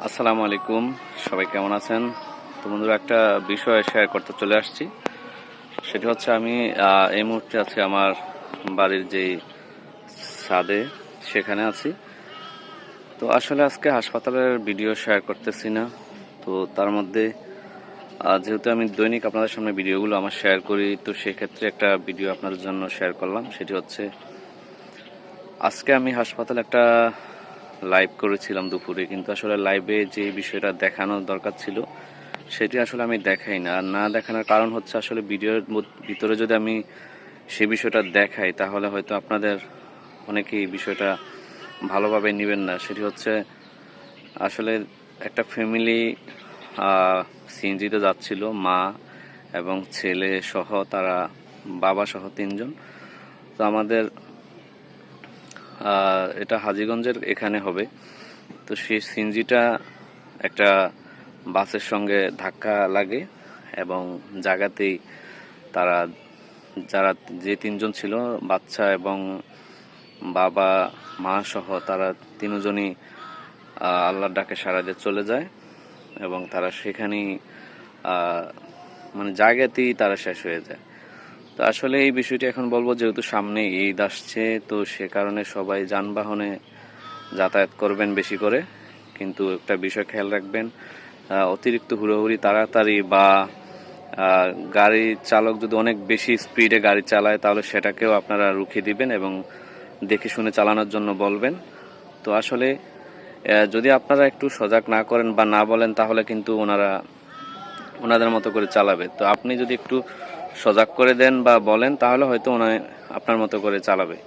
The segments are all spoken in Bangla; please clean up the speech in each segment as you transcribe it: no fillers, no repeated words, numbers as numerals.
আসসালামু আলাইকুম, সবাই কেমন আছেন? তো বন্ধুরা, একটা বিষয় শেয়ার করতে চলে আসছি। সেটা হচ্ছে আমি এই মুহূর্তে আছি আমার বাড়ির যেই ছাদে, সেখানে আছি। তো আসলে আজকে হাসপাতালের ভিডিও শেয়ার করতেছি না। তো তার মধ্যে যেহেতু আমি দৈনিক আপনাদের সামনে ভিডিওগুলো আমার শেয়ার করি, তো সেক্ষেত্রে একটা ভিডিও আপনাদের জন্য শেয়ার করলাম। সেটি হচ্ছে আজকে আমি হাসপাতালে একটা লাইভ করেছিলাম দুপুরে, কিন্তু আসলে লাইভে যে বিষয়টা দেখানোর দরকার ছিল সেটি আসলে আমি দেখাই না। আর না দেখানোর কারণ হচ্ছে আসলে ভিডিওর ভিতরে যদি আমি সে বিষয়টা দেখাই তাহলে হয়তো আপনাদের অনেকেই বিষয়টা ভালোভাবে নেবেন না। সেটি হচ্ছে আসলে একটা ফ্যামিলি সিএনজিতে যাচ্ছিল, মা এবং ছেলে সহ, তারা বাবা সহ তিনজন। তো আমাদের এটা হাজীগঞ্জের এখানে হবে। তো সেই সিএনজিটা একটা বাসের সঙ্গে ধাক্কা লাগে এবং জায়গাতেই তারা, যারা যে তিনজন ছিল, বাচ্চা এবং বাবা মা সহ, তারা তিনজনই আল্লাহর ডাকে সাড়া দিয়ে চলে যায় এবং তারা সেখানেই মানে জায়গাতেই তারা শেষ হয়ে যায়। তো আসলে এই বিষয়টি এখন বলবো, যেহেতু সামনে ঈদ আসছে, তো সে কারণে সবাই যানবাহনে যাতায়াত করবেন বেশি করে। কিন্তু একটা বিষয় খেয়াল রাখবেন, অতিরিক্ত হুড়োহুড়ি, তাড়াতাড়ি বা গাড়ি চালক যদি অনেক বেশি স্পিডে গাড়ি চালায় তাহলে সেটাকেও আপনারা রুখে দিবেন এবং দেখে শুনে চালানোর জন্য বলবেন। তো আসলে যদি আপনারা একটু সজাগ না করেন বা না বলেন তাহলে কিন্তু ওনাদের মতো করে চালাবে। তো আপনি যদি একটু সজাগ করে দেন বা বলেন তাহলে হয়তো আপনার মতো করে চালাবে।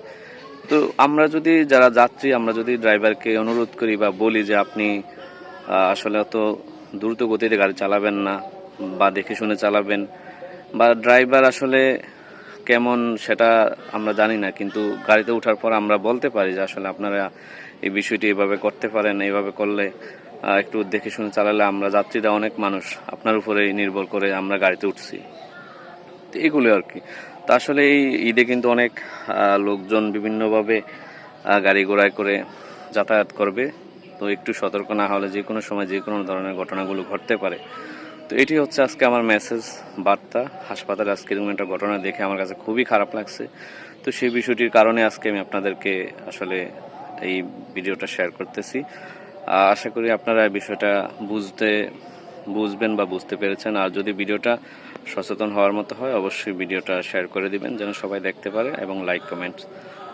তো আমরা যদি, যারা যাত্রী, আমরা যদি ড্রাইভারকে অনুরোধ করি বা বলি যে আপনি আসলে অত দ্রুত গতিতে গাড়ি চালাবেন না বা দেখে শুনে চালাবেন, বা ড্রাইভার আসলে কেমন সেটা আমরা জানি না, কিন্তু গাড়িতে ওঠার পর আমরা বলতে পারি যে আসলে আপনারা এই বিষয়টি এভাবে করতে পারেন, এইভাবে করলে একটু দেখে শুনে চালালে, আমরা যাত্রীরা অনেক মানুষ আপনার উপরেই নির্ভর করে আমরা গাড়িতে উঠছি। তো এগুলো আর কি। তা আসলে এই ঈদে কিন্তু অনেক লোকজন বিভিন্নভাবে গাড়ি ঘোড়ায় করে যাতায়াত করবে। তো একটু সতর্ক না হলে যে কোনো সময় যে কোনো ধরনের ঘটনাগুলো ঘটতে পারে। তো এটি হচ্ছে আজকে আমার মেসেজ, বার্তা। হাসপাতালে আজকে এরকম একটা ঘটনা দেখে আমার কাছে খুবই খারাপ লাগছে। তো সেই বিষয়টির কারণে আজকে আমি আপনাদেরকে আসলে এই ভিডিওটা শেয়ার করতেছি। আশা করি আপনারা বিষয়টা বুঝবেন বা বুঝতে পেরেছেন। আর যদি ভিডিওটা সচেতন হওয়ার মতো হয়, অবশ্যই ভিডিওটা শেয়ার করে দিবেন যেন সবাই দেখতে পারে এবং লাইক কমেন্ট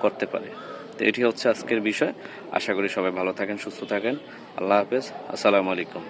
করতে পারে। তো এটি হচ্ছে আজকের বিষয়। আশা করি সবাই ভালো থাকেন, সুস্থ থাকেন। আল্লাহ হাফেজ, আসসালামু আলাইকুম।